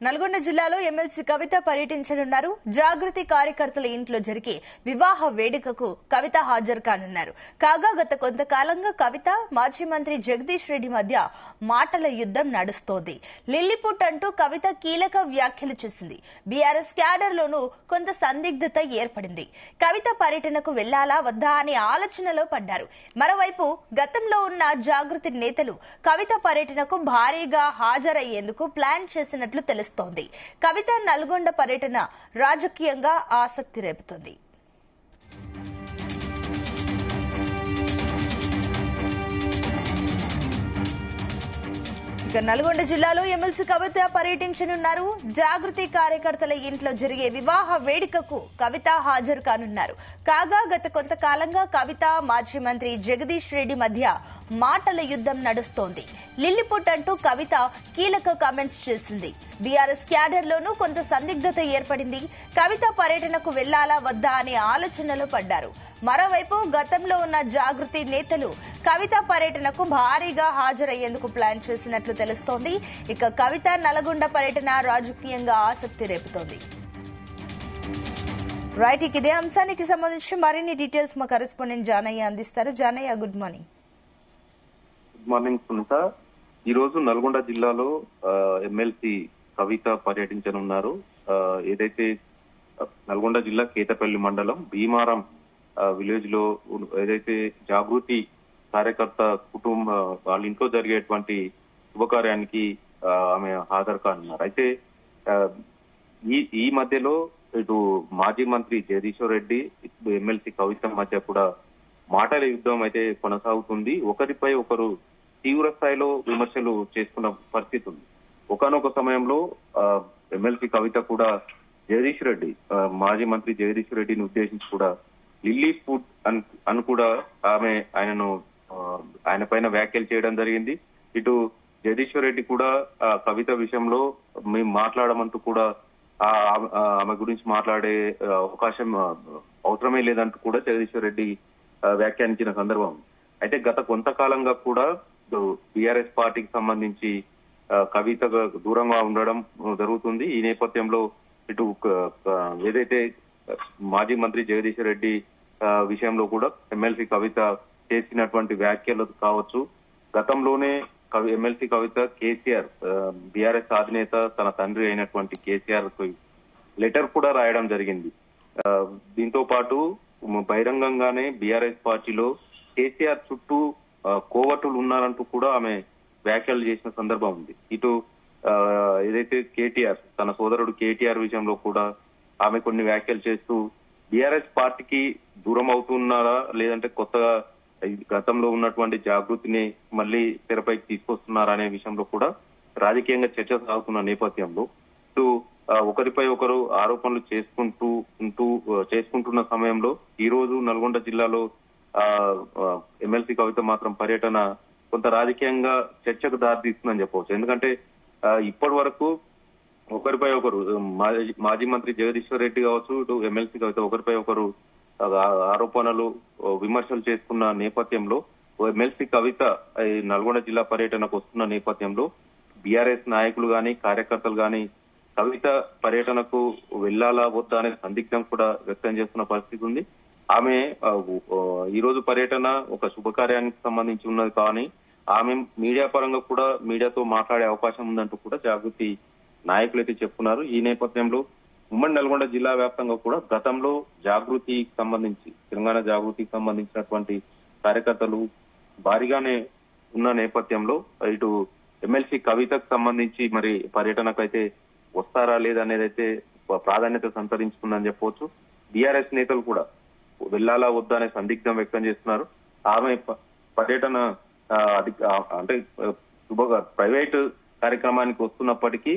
నల్గొండ జిల్లాలో ఎమ్మెల్సీ కవిత పర్యటించనున్నారు. జాగృతి కార్యకర్తల ఇంట్లో జరిగే వివాహ వేడుకకు కవిత హాజరు కానున్నారు. కాగా గత కొంతకాలంగా కవిత మాజీ మంత్రి జగదీష్ రెడ్డి మధ్య మాటల యుద్ధం నడుస్తోంది. లిల్లీపుట్ అంటూ కవిత కీలక వ్యాఖ్యలు చేసింది. బీఆర్ఎస్ క్యాడర్లోనూ కొంత సందిగ్ధత ఏర్పడింది. కవిత పర్యటనకు వెళ్లాలా వద్దా అనే ఆలోచనలో పడ్డారు. మరోవైపు గతంలో ఉన్న జాగృతి నేతలు కవిత పర్యటనకు భారీగా హాజరయ్యేందుకు ప్లాన్ చేసినట్లు తెలుస్తోంది. కవిత నల్గొండ పర్యటన రాజకీయంగా ఆసక్తి రేపుతోంది. నల్గొండ జిల్లాలో ఎమ్మెల్సీ కవిత పర్యటించనున్నారు. జాగృతి కార్యకర్తల ఇంట్లో జరిగే వివాహ వేడుకకు కవిత హాజరు కానున్నారు. కాగా గత కొంతకాలంగా కవిత మాజీ మంత్రి జగదీష్ రెడ్డి మధ్య మాటల యుద్ధం నడుస్తోంది. లిల్లీపుట్ అంటూ కవిత కీలక కామెంట్స్ చేసింది. బీఆర్ఎస్ క్యాడర్లోనూ కొంత సందిగ్ధత ఏర్పడింది. కవిత పర్యటనకు వెళ్లాలా వద్దా అనే ఆలోచనలో పడ్డారు. మరోవైపు గతంలో ఉన్న జాగృతి నేతలు కవిత పర్యటనకు భారీగా హాజరయ్యేందుకు ప్లాన్ చేసినట్లు తెలుస్తోంది. ఇక కవిత నల్గొండ పర్యటన రాజకీయంగా ఆసక్తి రేపుతోంది. రైట్, ఇదే అంశానికి సంబంధించి మరిన్ని డీటెయిల్స్ మా కరెస్పాండెంట్ జానయ్య అందిస్తారు. Janayya, good morning. Good morning Sunitha. ఈ రోజు నల్గొండ జిల్లాలో ఎమ్మెల్సీ కవిత పర్యటించనున్నారు. ఏదైతే నల్గొండ జిల్లా కేతపల్లి మండలం భీమారం విలేజ్ లో ఏదైతే జాగృతి కార్యకర్త కుటుంబ వాళ్ళ ఇంట్లో జరిగేటువంటి శుభకార్యానికి ఆమె హాజరు కానున్నారు. అయితే ఈ మధ్యలో ఇటు మాజీ మంత్రి జగదీశ్వర్ రెడ్డి, ఎమ్మెల్సీ కవిత మధ్య కూడా మాటల యుద్ధం అయితే కొనసాగుతుంది. ఒకరిపై ఒకరు తీవ్ర స్థాయిలో విమర్శలు చేసుకున్న పరిస్థితి ఉంది. ఒకానొక సమయంలో ఎమ్మెల్సీ కవిత కూడా జగదీష్ రెడ్డి, మాజీ మంత్రి జగదీష్ రెడ్డిని ఉద్దేశించి కూడా లిల్లీపుట్ అని కూడా ఆయన పైన వ్యాఖ్యలు చేయడం జరిగింది. ఇటు జగదీశ్వర్ రెడ్డి కూడా కవిత విషయంలో మేము మాట్లాడమంటూ కూడా ఆమె గురించి మాట్లాడే అవకాశం అవసరమే లేదంటూ కూడా జగదీశ్వర్ రెడ్డి వ్యాఖ్యానించిన సందర్భం. అయితే గత కొంతకాలంగా కూడా బీఆర్ఎస్ పార్టీకి సంబంధించి కవిత దూరంగా ఉండడం జరుగుతుంది. ఈ నేపథ్యంలో ఇటు ఏదైతే మాజీ మంత్రి జగదీశ్వర్ రెడ్డి విషయంలో కూడా ఎమ్మెల్సీ కవిత చేసినటువంటి వ్యాఖ్యలు కావచ్చు. గతంలోనే ఎమ్మెల్సీ కవిత కేసీఆర్, బీఆర్ఎస్ అధినేత తన తండ్రి అయినటువంటి కేసీఆర్ కు లెటర్ కూడా రాయడం జరిగింది. దీంతో పాటు బహిరంగంగానే బీఆర్ఎస్ పార్టీలో కేసీఆర్ చుట్టూ కోవటులు ఉన్నారంటూ కూడా ఆమె వ్యాఖ్యలు చేసిన సందర్భం ఉంది. ఇటు ఏదైతే కేటీఆర్, తన సోదరుడు కేటీఆర్ విషయంలో కూడా ఆమె కొన్ని వ్యాఖ్యలు చేస్తూ బీఆర్ఎస్ పార్టీకి దూరం అవుతున్నారా, లేదంటే కొత్తగా గతంలో ఉన్నటువంటి జాగృతిని మళ్లీ తెరపైకి తీసుకొస్తున్నారా అనే విషయంలో కూడా రాజకీయంగా చర్చ సాగుతున్న నేపథ్యంలో ఇటు ఒకరిపై ఒకరు ఆరోపణలు చేసుకుంటున్న సమయంలో ఈ రోజు నల్గొండ జిల్లాలో ఎమ్మెల్సీ కవిత మాత్రం పర్యటన కొంత రాజకీయంగా చర్చకు దారితీస్తుందని చెప్పవచ్చు. ఎందుకంటే ఇప్పటి వరకు ఒకరిపై ఒకరు మాజీ మంత్రి జగదీశ్వర్ రెడ్డి కావచ్చు, ఇటు ఎమ్మెల్సీ కవిత ఒకరిపై ఒకరు ఆరోపణలు విమర్శలు చేసుకున్న నేపథ్యంలో ఎమ్మెల్సీ కవిత నల్గొండ జిల్లా పర్యటనకు వస్తున్న నేపథ్యంలో బీఆర్ఎస్ నాయకులు గాని కార్యకర్తలు గాని కవిత పర్యటనకు వెళ్లాలా వద్దా అనే సందిగ్ధం కూడా వ్యక్తం చేస్తున్న పరిస్థితి ఉంది. ఆమె ఈ రోజు పర్యటన ఒక శుభకార్యానికి సంబంధించి ఉన్నది కానీ ఆమె మీడియా పరంగా కూడా మీడియాతో మాట్లాడే అవకాశం ఉందంటూ కూడా జాగృతి నాయకులు అయితే చెప్తున్నారు. ఈ నేపథ్యంలో ఉమ్మడి నల్గొండ జిల్లా వ్యాప్తంగా కూడా గతంలో జాగృతికి సంబంధించి తెలంగాణ జాగృతికి సంబంధించినటువంటి కార్యకర్తలు భారీగానే ఉన్న నేపథ్యంలో ఇటు ఎమ్మెల్సీ కవితకు సంబంధించి మరి పర్యటనకు అయితే వస్తారా లేదనేది అయితే ప్రాధాన్యత సంతరించుకుందని చెప్పవచ్చు. బీఆర్ఎస్ నేతలు కూడా వెళ్లాలా వద్దా అనే సందిగ్ధం వ్యక్తం చేస్తున్నారు. ఆమె పర్యటన అంటే ప్రైవేట్ కార్యక్రమానికి వస్తున్నప్పటికీ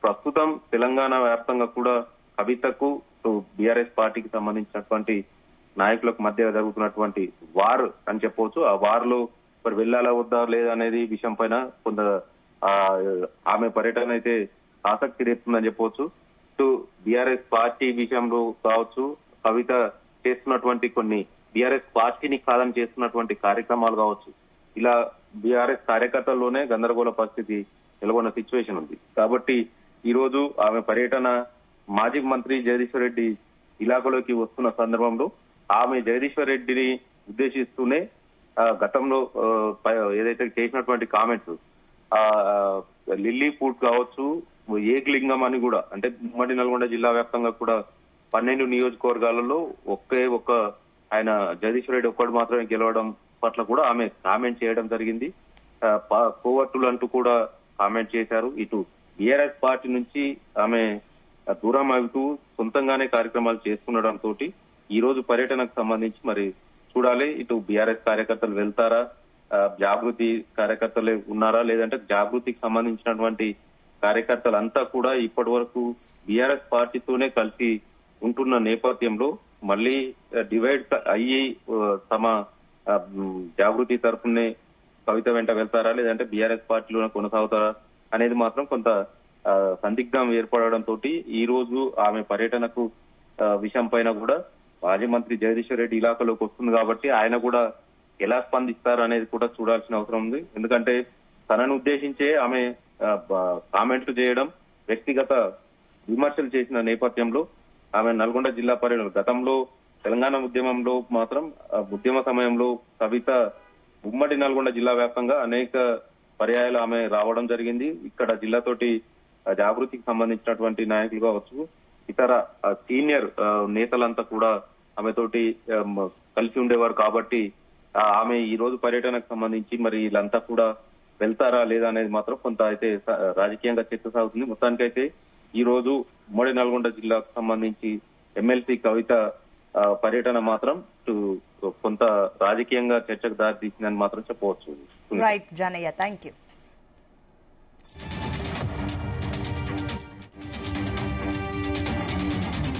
ప్రస్తుతం తెలంగాణ వ్యాప్తంగా కూడా కవితకు బీఆర్ఎస్ పార్టీకి సంబంధించినటువంటి నాయకులకు మధ్య జరుగుతున్నటువంటి వార్ అని చెప్పవచ్చు. ఆ వార్ లో మరి వెళ్లాలా వద్దా లేదనేది విషయం పైన కొంత ఆమె పర్యటన అయితే ఆసక్తి రేపుతుందని చెప్పవచ్చు. ఇటు బీఆర్ఎస్ పార్టీ విషయంలో కావచ్చు, కవిత చేస్తున్నటువంటి కొన్ని బీఆర్ఎస్ పార్టీని కాలం చేస్తున్నటువంటి కార్యక్రమాలు కావచ్చు, ఇలా బీఆర్ఎస్ కార్యకర్తల్లోనే గందరగోళ పరిస్థితి నెలకొన్న సిచ్యువేషన్ ఉంది. కాబట్టి ఈ రోజు ఆమె పర్యటన మాజీ మంత్రి జగదీశ్వర్ రెడ్డి ఇలాకాలోకి వస్తున్న సందర్భంలో ఆమె జగదీశ్వర్ రెడ్డిని ఉద్దేశిస్తూనే గతంలో ఏదైతే చేసినటువంటి కామెంట్స్ లిల్లీ పూట్ కావచ్చు, ఏకలింగం అని కూడా, అంటే ఉమ్మడి నల్గొండ జిల్లా వ్యాప్తంగా కూడా 12 నియోజకవర్గాలలో ఒక్క ఆయన జగదీశ్వర్ రెడ్డి ఒక్కడు మాత్రమే గెలవడం పట్ల కూడా ఆమె కామెంట్ చేయడం జరిగింది. కోవర్టులు అంటూ కూడా కామెంట్ చేశారు. ఇటు బీఆర్ఎస్ పార్టీ నుంచి ఆమె దూరం అవుతూ సొంతంగానే కార్యక్రమాలు చేసుకునడంతో ఈ రోజు పర్యటనకు సంబంధించి మరి చూడాలి. ఇటు బీఆర్ఎస్ కార్యకర్తలు వెళ్తారా, జాగృతి కార్యకర్తలే ఉన్నారా, లేదంటే జాగృతికి సంబంధించినటువంటి కార్యకర్తలంతా కూడా ఇప్పటి వరకు బీఆర్ఎస్ పార్టీతోనే కలిసి ఉంటున్న నేపథ్యంలో మళ్ళీ డివైడ్ అయ్యి తమ జాగృతి తరఫునే కవిత వెంట వెళ్తారా, లేదంటే బీఆర్ఎస్ పార్టీలోనే కొనసాగుతారా అనేది మాత్రం కొంత సందిగ్ధం ఏర్పడడంతో ఈ రోజు ఆమె పర్యటనకు విషయం పైన కూడా మాజీ మంత్రి జగదీశ్వర్ రెడ్డి ఇలాకాలోకి వస్తుంది కాబట్టి ఆయన కూడా ఎలా స్పందిస్తారు అనేది కూడా చూడాల్సిన అవసరం ఉంది. ఎందుకంటే తనను ఉద్దేశించే ఆమె కామెంట్లు చేయడం, వ్యక్తిగత విమర్శలు చేసిన నేపథ్యంలో ఆమె నల్గొండ జిల్లా పర్యటన గతంలో తెలంగాణ ఉద్యమంలో మాత్రం ఉద్యమ సమయంలో కవిత ఉమ్మడి నల్గొండ జిల్లా వ్యాప్తంగా అనేక పర్యాయాలు ఆమె రావడం జరిగింది. ఇక్కడ జిల్లాతోటి జాగృతికి సంబంధించినటువంటి నాయకులు కావచ్చు, ఇతర సీనియర్ నేతలంతా కూడా ఆమెతోటి కలిసి ఉండేవారు కాబట్టి ఆమె ఈ రోజు పర్యటనకు సంబంధించి మరి వీళ్ళంతా కూడా వెళ్తారా లేదా అనేది మాత్రం కొంత అయితే రాజకీయంగా చర్చ సాగుతుంది. మొత్తానికైతే ఈ రోజు ఉమ్మడి నల్గొండ జిల్లాకు సంబంధించి ఎమ్మెల్సీ కవిత పర్యటన మాత్రం కొంత రాజకీయంగా చర్చకు దారి తీసిందని మాత్రం చెప్పవచ్చు. Right Janayya, thank you.